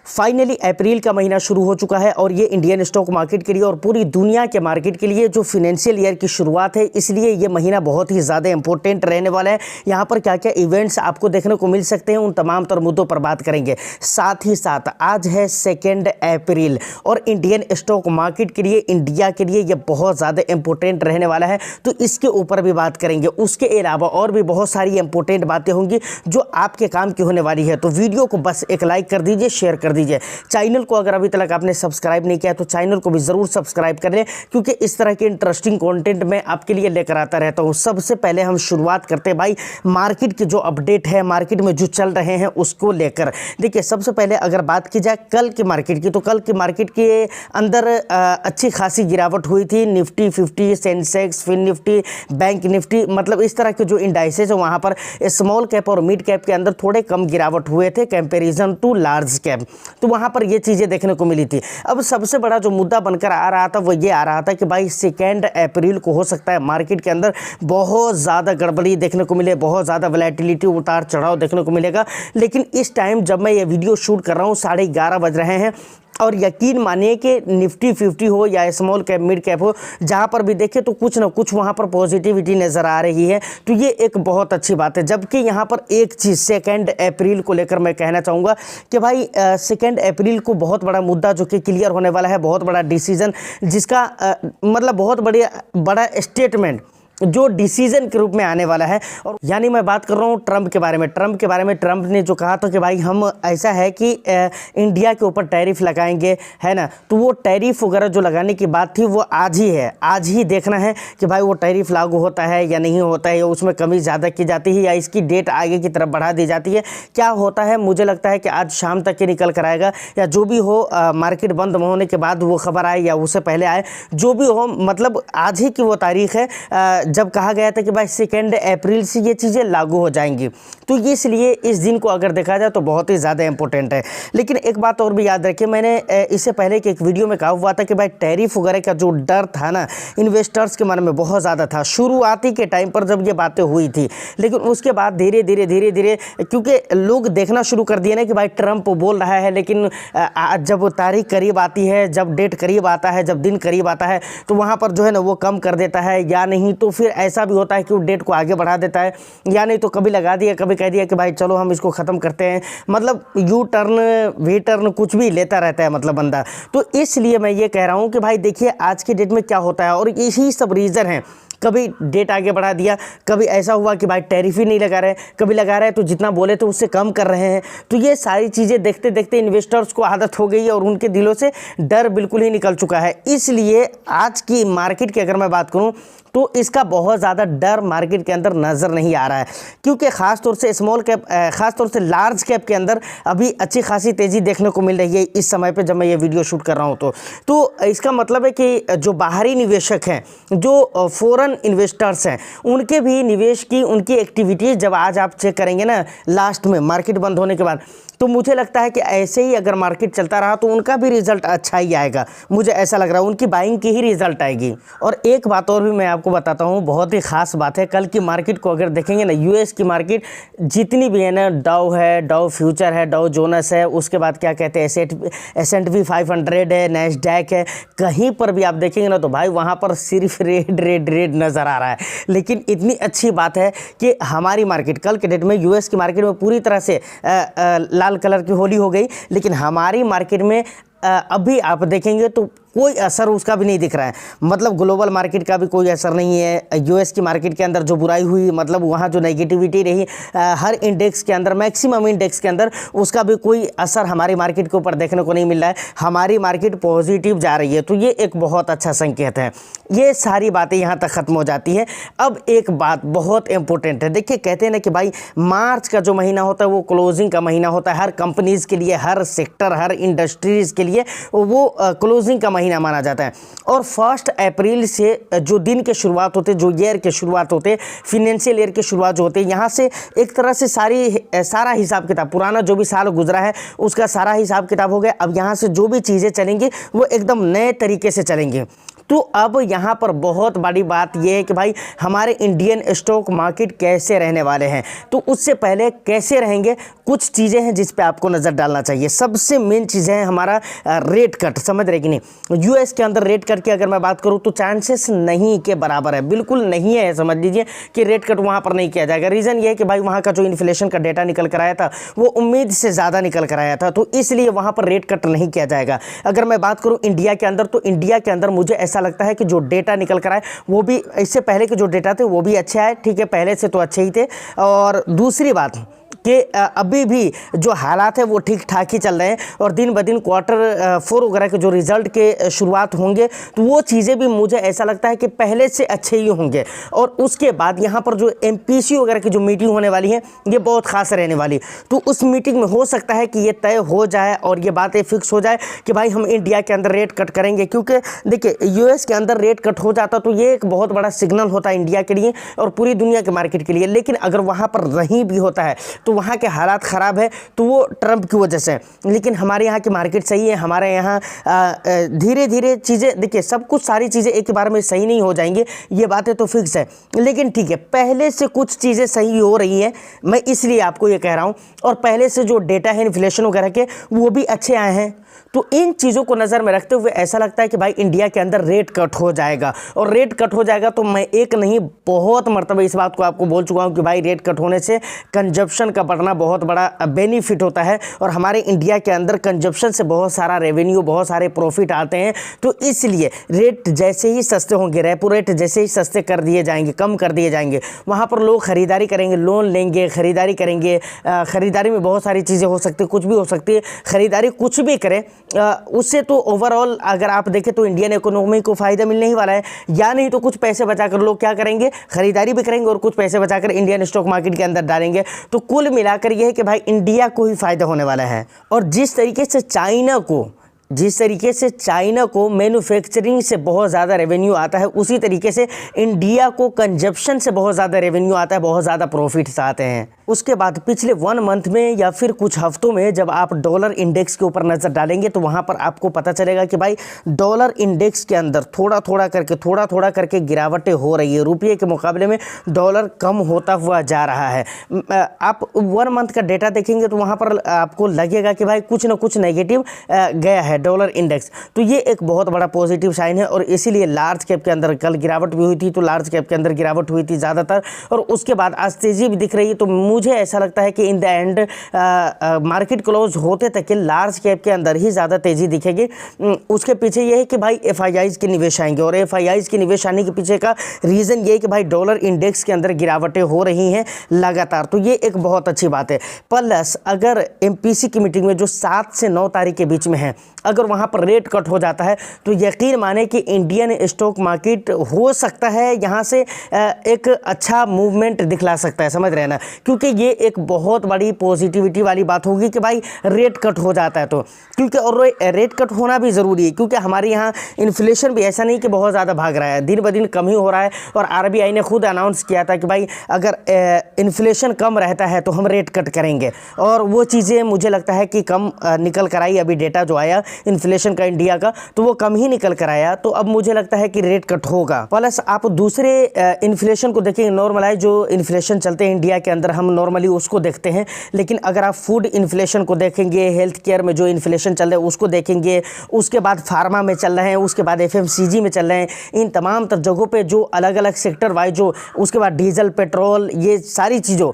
Finally अप्रैल का महीना शुरू हो चुका है और ये इंडियन स्टॉक मार्केट के लिए और पूरी दुनिया के मार्केट के लिए जो फाइनेंशियल ईयर की शुरुआत है, इसलिए ये महीना बहुत ही ज़्यादा इंपॉर्टेंट रहने वाला है। यहाँ पर क्या क्या इवेंट्स आपको देखने को मिल सकते हैं, उन तमाम तर मुद्दों पर बात करेंगे। साथ ही साथ आज है 2 अप्रैल और इंडियन स्टॉक मार्केट के लिए, इंडिया के लिए ये बहुत ज़्यादा इंपॉर्टेंट रहने वाला है, तो इसके ऊपर भी बात करेंगे। उसके अलावा और भी बहुत सारी इंपॉर्टेंट बातें होंगी जो आपके काम की होने वाली है। तो वीडियो को बस एक लाइक कर दीजिए, शेयर कर दीजिए। चैनल को अगर अभी तक आपने सब्सक्राइब नहीं किया तो चैनल को भी ज़रूर सब्सक्राइब कर लें, क्योंकि इस तरह के इंटरेस्टिंग कंटेंट मैं आपके लिए लेकर आता रहता हूं। सबसे पहले हम शुरुआत करते हैं भाई मार्केट की जो अपडेट है, मार्केट में जो चल रहे हैं उसको लेकर। देखिए, सबसे पहले अगर बात की जाए कल की मार्केट की, तो कल की मार्केट के अंदर अच्छी खासी गिरावट हुई थी। Nifty 50, Sensex, fin Nifty, bank Nifty, मतलब इस तरह के जो इंडाइसेज है वहाँ पर स्मॉल कैप और मिड कैप के अंदर थोड़े कम गिरावट हुए थे कंपैरिजन टू लार्ज कैप। तो वहाँ पर ये चीज़ें देखने को मिली थी। अब सबसे बड़ा जो मुद्दा बनकर आ रहा था वो ये आ रहा था कि भाई 2 अप्रैल को हो सकता है मार्केट के अंदर बहुत ज़्यादा गड़बड़ी देखने को मिले, बहुत ज़्यादा वैलेटिलिटी, उतार चढ़ाव देखने को मिलेगा। लेकिन इस टाइम जब मैं ये वीडियो शूट कर रहा हूँ 11:30 बज रहे हैं और यकीन मानिए कि निफ्टी 50 हो या स्मॉल कैप, मिड कैप हो, जहाँ पर भी देखें तो कुछ ना कुछ वहाँ पर पॉजिटिविटी नज़र आ रही है। तो ये एक बहुत अच्छी बात है। जबकि यहाँ पर एक चीज़ 2 अप्रैल को लेकर मैं कहना चाहूँगा कि भाई 2 अप्रैल को बहुत बड़ा मुद्दा जो कि क्लियर होने वाला है, बहुत बड़ा डिसीजन, जिसका मतलब बहुत बड़ा स्टेटमेंट जो डिसीजन के रूप में आने वाला है। और यानी मैं बात कर रहा हूँ ट्रंप के बारे में। ट्रंप ने जो कहा था कि भाई हम ऐसा है कि इंडिया के ऊपर टैरिफ लगाएंगे, है ना। तो वो टैरिफ वगैरह जो लगाने की बात थी वो आज ही है। आज ही देखना है कि भाई वो टैरिफ लागू होता है या नहीं होता है, या उसमें कमी ज़्यादा की जाती है या इसकी डेट आगे की तरफ बढ़ा दी जाती है, क्या होता है। मुझे लगता है कि आज शाम तक ही निकल कर आएगा, या जो भी हो मार्केट बंद होने के बाद वो खबर आए या उससे पहले आए, जो भी हो, मतलब आज ही की वो तारीख है जब कहा गया था कि भाई 2 अप्रैल से ये चीज़ें लागू हो जाएंगी। तो इसलिए इस दिन को अगर देखा जाए तो बहुत ही ज़्यादा इंपॉर्टेंट है। लेकिन एक बात और भी याद रखिए, मैंने इससे पहले कि एक वीडियो में कहा हुआ था कि भाई टैरिफ वगैरह का जो डर था ना इन्वेस्टर्स के मन में बहुत ज़्यादा था शुरुआती के टाइम पर जब ये बातें हुई थी। लेकिन उसके बाद धीरे धीरे क्योंकि लोग देखना शुरू कर दिए ना कि भाई ट्रंप बोल रहा है, लेकिन जब तारीख करीब आती है, जब डेट करीब आता है, जब दिन करीब आता है, तो वहाँ पर जो है ना वो कम कर देता है, या नहीं तो फिर ऐसा भी होता है कि वो डेट को आगे बढ़ा देता है, या नहीं तो कभी लगा दिया, कभी कह दिया कि भाई चलो हम इसको ख़त्म करते हैं। मतलब यू टर्न वी टर्न कुछ भी लेता रहता है मतलब बंदा। तो इसलिए मैं ये कह रहा हूँ कि भाई देखिए आज की डेट में क्या होता है, और यही सब रीज़न है। कभी डेट आगे बढ़ा दिया, कभी ऐसा हुआ कि भाई टैरिफ ही नहीं लगा रहे, कभी लगा रहे तो जितना बोले तो उससे कम कर रहे हैं। तो ये सारी चीज़ें देखते देखते इन्वेस्टर्स को आदत हो गई है और उनके दिलों से डर बिल्कुल ही निकल चुका है। इसलिए आज की मार्केट की अगर मैं बात करूं तो इसका बहुत ज़्यादा डर मार्केट के अंदर नज़र नहीं आ रहा है, क्योंकि ख़ास तौर से स्मॉल कैप, ख़ास तौर से लार्ज कैप के अंदर अभी अच्छी खासी तेज़ी देखने को मिल रही है इस समय पे जब मैं ये वीडियो शूट कर रहा हूँ। तो इसका मतलब है कि जो बाहरी निवेशक हैं, जो फॉरेन इन्वेस्टर्स हैं, उनके भी निवेश की, उनकी एक्टिविटीज़ जब आज आप चेक करेंगे ना लास्ट में मार्केट बंद होने के बाद, तो मुझे लगता है कि ऐसे ही अगर मार्केट चलता रहा तो उनका भी रिजल्ट अच्छा ही आएगा। मुझे ऐसा लग रहा है उनकी बाइंग की ही रिजल्ट आएगी। और एक बात और भी मैं आपको बताता हूँ, बहुत ही खास बात है। कल की मार्केट को अगर देखेंगे ना, यूएस की मार्केट जितनी भी है ना, डाउ है, डाउ फ्यूचर है, डाउ जोनस है, उसके बाद क्या कहते हैं S&P 500 है, नैस्डैक है, कहीं पर भी आप देखेंगे ना तो भाई वहाँ पर सिर्फ रेड नज़र आ रहा है। लेकिन इतनी अच्छी बात है कि हमारी मार्केट कल के डेट में यूएस की मार्केट में पूरी तरह से लाल कलर की होली हो गई, लेकिन हमारी मार्केट में अभी आप देखेंगे तो कोई असर उसका भी नहीं दिख रहा है। मतलब ग्लोबल मार्केट का भी कोई असर नहीं है। यूएस की मार्केट के अंदर जो बुराई हुई, मतलब वहाँ जो नेगेटिविटी रही हर इंडेक्स के अंदर, मैक्सिमम इंडेक्स के अंदर, उसका भी कोई असर हमारी मार्केट के ऊपर देखने को नहीं मिल रहा है। हमारी मार्केट पॉजिटिव जा रही है, तो ये एक बहुत अच्छा संकेत है। ये सारी बातें यहाँ तक ख़त्म हो जाती हैं। अब एक बात बहुत इंपॉर्टेंट है। देखिए, कहते हैं ना कि भाई मार्च का जो महीना होता है वो क्लोजिंग का महीना होता है हर कंपनीज़ के लिए, हर सेक्टर, हर इंडस्ट्रीज़ के लिए वो क्लोजिंग का महीना माना जाता है। और 1 अप्रैल से जो दिन के शुरुआत होते, जो ईयर के शुरुआत होते, फिनेंशियल ईयर की शुरुआत जो होती है, यहाँ से एक तरह से सारा हिसाब किताब, पुराना जो भी साल गुजरा है उसका सारा हिसाब किताब हो गया। अब यहाँ से जो भी चीज़ें चलेंगी वो एकदम नए तरीके से चलेंगी। तो अब यहाँ पर बहुत बड़ी बात यह है कि भाई हमारे इंडियन स्टॉक मार्केट कैसे रहने वाले हैं। तो उससे पहले कैसे रहेंगे, कुछ चीज़ें हैं जिस पे आपको नज़र डालना चाहिए। सबसे मेन चीज़ है हमारा रेट कट, समझ रहे कि नहीं। यूएस के अंदर रेट कट की अगर मैं बात करूँ तो चांसेस नहीं के बराबर है, बिल्कुल नहीं है। समझ लीजिए कि रेट कट वहाँ पर नहीं किया जाएगा। रीज़न ये है कि भाई वहाँ का जो इन्फ्लेशन का डेटा निकल कर आया था वो उम्मीद से ज़्यादा निकल कर आया था, तो इसलिए वहाँ पर रेट कट नहीं किया जाएगा। अगर मैं बात करूँ इंडिया के अंदर, तो इंडिया के अंदर मुझे ऐसा लगता है कि जो डेटा निकल कर आए वो भी इससे पहले के जो डेटा थे वो भी अच्छे आए, ठीक है, पहले से तो अच्छे ही थे। और दूसरी बात कि अभी भी जो हालात है वो ठीक ठाक ही चल रहे हैं, और दिन ब दिन Q4 वगैरह के जो रिजल्ट के शुरुआत होंगे तो वो चीज़ें भी मुझे ऐसा लगता है कि पहले से अच्छे ही होंगे। और उसके बाद यहाँ पर जो MPC वगैरह की जो मीटिंग होने वाली है ये बहुत खास रहने वाली, तो उस मीटिंग में हो सकता है कि ये तय हो जाए और ये बातें फिक्स हो जाए कि भाई हम इंडिया के अंदर रेट कट करेंगे। क्योंकि देखिए यूएस के अंदर रेट कट हो जाता तो ये एक बहुत बड़ा सिग्नल होता है इंडिया के लिए और पूरी दुनिया के मार्केट के लिए। लेकिन अगर वहाँ पर नहीं भी होता है तो वहाँ के हालात ख़राब है तो वो ट्रंप की वजह से, लेकिन हमारे यहाँ की मार्केट सही है। हमारे यहाँ धीरे धीरे चीज़ें, देखिए सब कुछ सारी चीज़ें एक बार में सही नहीं हो जाएंगी, ये बातें तो फिक्स है, लेकिन ठीक है पहले से कुछ चीज़ें सही हो रही हैं, मैं इसलिए आपको ये कह रहा हूँ। और पहले से जो डेटा है इन्फ्लेशन वगैरह के वो भी अच्छे आए हैं। तो इन चीज़ों को नज़र में रखते हुए ऐसा लगता है कि भाई इंडिया के अंदर रेट कट हो जाएगा। और रेट कट हो जाएगा तो मैं एक नहीं बहुत मरतबा इस बात को आपको बोल चुका हूँ कि भाई रेट कट होने से कंजप्शन का बढ़ना बहुत बड़ा बेनिफिट होता है, और हमारे इंडिया के अंदर कंजप्शन से बहुत सारा रेवेन्यू, बहुत सारे प्रॉफिट आते हैं। तो इसलिए रेट जैसे ही सस्ते होंगे, रेपो रेट जैसे ही सस्ते कर दिए जाएंगे, कम कर दिए जाएंगे, वहाँ पर लोग ख़रीदारी करेंगे, लोन लेंगे, ख़रीदारी करेंगे। ख़रीदारी में बहुत सारी चीज़ें हो सकती है, कुछ भी हो सकती है। ख़रीदारी कुछ भी करें उससे तो ओवरऑल अगर आप देखें तो इंडियन इकोनॉमी को फ़ायदा मिलने ही वाला है। या नहीं तो कुछ पैसे बचाकर लोग क्या करेंगे, ख़रीदारी भी करेंगे और कुछ पैसे बचाकर इंडियन स्टॉक मार्केट के अंदर डालेंगे। तो कुल मिलाकर यह है कि भाई इंडिया को ही फ़ायदा होने वाला है। और जिस तरीके से चाइना को मैन्युफैक्चरिंग से बहुत ज़्यादा रेवेन्यू आता है, उसी तरीके से इंडिया को कंजप्शन से बहुत ज़्यादा रेवेन्यू आता है, बहुत ज़्यादा प्रॉफिट्स आते हैं। उसके बाद पिछले 1 मंथ में या फिर कुछ हफ्तों में जब आप डॉलर इंडेक्स के ऊपर नज़र डालेंगे तो वहाँ पर आपको पता चलेगा कि भाई डॉलर इंडेक्स के अंदर थोड़ा थोड़ा करके गिरावटें हो रही है। रुपये के मुकाबले में डॉलर कम होता हुआ जा रहा है। आप 1 मंथ का डेटा देखेंगे तो वहाँ पर आपको लगेगा कि भाई कुछ ना कुछ नेगेटिव गया है डॉलर इंडेक्स। तो ये एक बहुत बड़ा पॉजिटिव साइन है, और इसीलिए लार्ज कैप के अंदर कल गिरावट भी हुई थी, तो लार्ज कैप के अंदर गिरावट हुई थी ज़्यादातर, और उसके बाद आज तेज़ी भी दिख रही है। तो मुझे ऐसा लगता है कि in the end market close होते तक के लार्ज कैप के अंदर ही ज़्यादा तेज़ी दिखेगी। उसके पीछे ये है कि भाई FIIs के निवेश आएंगे, और FIIs के निवेश आने के पीछे का रीज़न ये है कि भाई डॉलर इंडेक्स के अंदर गिरावटें हो रही हैं लगातार। तो ये एक बहुत अच्छी बात है। प्लस अगर MPC की मीटिंग में जो 7 से 9 तारीख के बीच में है, अगर वहाँ पर रेट कट हो जाता है तो यकीन माने कि इंडियन स्टॉक मार्केट हो सकता है यहाँ से एक अच्छा मूवमेंट दिखला सकता है, समझ रहे ना। क्योंकि ये एक बहुत बड़ी पॉजिटिविटी वाली बात होगी कि भाई रेट कट हो जाता है तो, क्योंकि और रेट कट होना भी ज़रूरी है, क्योंकि हमारे यहाँ इन्फ्लेशन भी ऐसा नहीं कि बहुत ज़्यादा भाग रहा है, दिन ब दिन कम ही हो रहा है। और RBI ने खुद अनाउंस किया था कि भाई अगर इन्फ्लेशन कम रहता है तो हम रेट कट करेंगे, और वो चीज़ें मुझे लगता है कि कम निकल कर आई। अभी डेटा जो आया इन्फ्लेशन का इंडिया का तो वो कम ही निकल कर आया, तो अब मुझे लगता है कि रेट कट होगा। प्लस आप दूसरे इन्फ्लेशन को देखेंगे, नॉर्मलाइज जो इन्फ्लेशन चलते हैं इंडिया के अंदर हम नॉर्मली उसको देखते हैं, लेकिन अगर आप फूड इन्फ्लेशन को देखेंगे, हेल्थ केयर में जो इन्फ्लेशन चल रहा है उसको देखेंगे, उसके बाद फार्मा में चल रहे हैं, उसके बाद FMCG में चल रहे हैं, इन तमाम जगहों पे जो अलग अलग सेक्टर वाइज जो, उसके बाद डीजल, पेट्रोल, ये सारी चीज़ों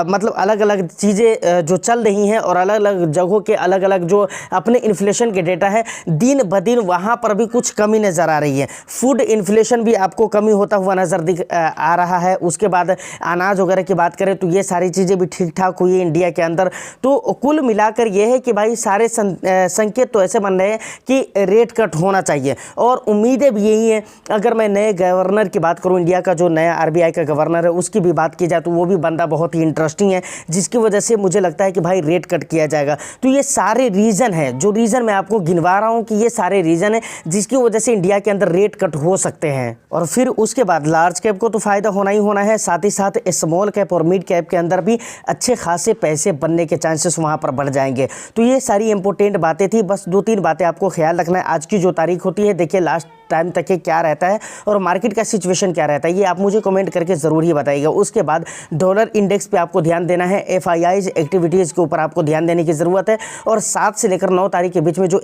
मतलब अलग अलग चीज़ें जो चल रही हैं, और अलग अलग जगहों के अलग अलग जो अपने इन्फ्लेशन के डेटा है, दिन ब दिन वहाँ पर भी कुछ कमी नज़र आ रही है। फूड इन्फ्लेशन भी आपको कमी होता हुआ नज़र आ रहा है। उसके बाद अनाज वगैरह की बात करें तो ये सारी चीज़ें भी ठीक ठाक हुई है इंडिया के अंदर। तो कुल मिलाकर ये है कि भाई सारे संकेत तो ऐसे बन रहे हैं कि रेट कट होना चाहिए, और उम्मीदें भी यही हैं। अगर मैं नए गवर्नर की बात करूँ, इंडिया का जो नया RBI का गवर्नर है उसकी भी बात की जाए तो वो भी बंदा बहुत ही इंटरेस्टिंग है, जिसकी वजह से मुझे लगता है कि भाई रेट कट किया जाएगा। तो ये सारे रीज़न है, जो रीज़न मैं आपको गिनवा रहा हूँ कि ये सारे रीज़न है जिसकी वजह से इंडिया के अंदर रेट कट हो सकते हैं। और फिर उसके बाद लार्ज कैप को तो फ़ायदा होना ही होना है, साथ ही साथ स्मॉल कैप और मिड कैप के अंदर भी अच्छे खासे पैसे बनने के चांसेस वहाँ पर बढ़ जाएंगे। तो ये सारी इंपॉर्टेंट बातें थी, बस 2-3 बातें आपको ख्याल रखना है। आज की जो तारीख होती है, देखिए लास्ट टाइम तक के क्या रहता है और मार्केट का सिचुएशन क्या रहता है, ये आप मुझे कमेंट करके ज़रूर ही बताइएगा। उसके बाद डॉलर इंडेक्स पे आपको ध्यान देना है, FIIs एक्टिविटीज़ के ऊपर आपको ध्यान देने की ज़रूरत है और 7 से लेकर 9 तारीख के बीच में जो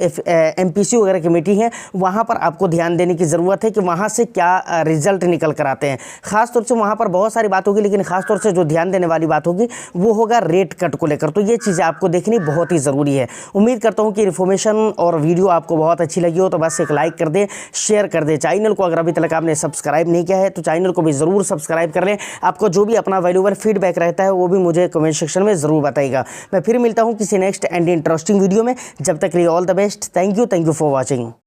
MPC वगैरह की मीटिंग है वहाँ पर आपको ध्यान देने की ज़रूरत है कि वहाँ से क्या रिजल्ट निकल कर आते हैं। खासतौर से वहाँ पर बहुत सारी बात होगी, लेकिन खासतौर से जो ध्यान देने वाली बात होगी वो होगा रेट कट को लेकर। तो ये चीज़ें आपको देखनी बहुत ही ज़रूरी है। उम्मीद करता हूँ कि इन्फॉर्मेशन और वीडियो आपको बहुत अच्छी लगी हो, तो बस एक लाइक कर दें, शेयर कर दें। चैनल को अगर अभी तक आपने सब्सक्राइब नहीं किया है तो चैनल को भी ज़रूर सब्सक्राइब कर लें। आपको जो भी अपना वैल्यूएबल फीडबैक रहता है वो भी मुझे कमेंट सेक्शन में ज़रूर बताइएगा। मैं फिर मिलता हूँ किसी नेक्स्ट एंड इंटरेस्टिंग वीडियो में। जब तक के लिए all the best. Thank you for watching.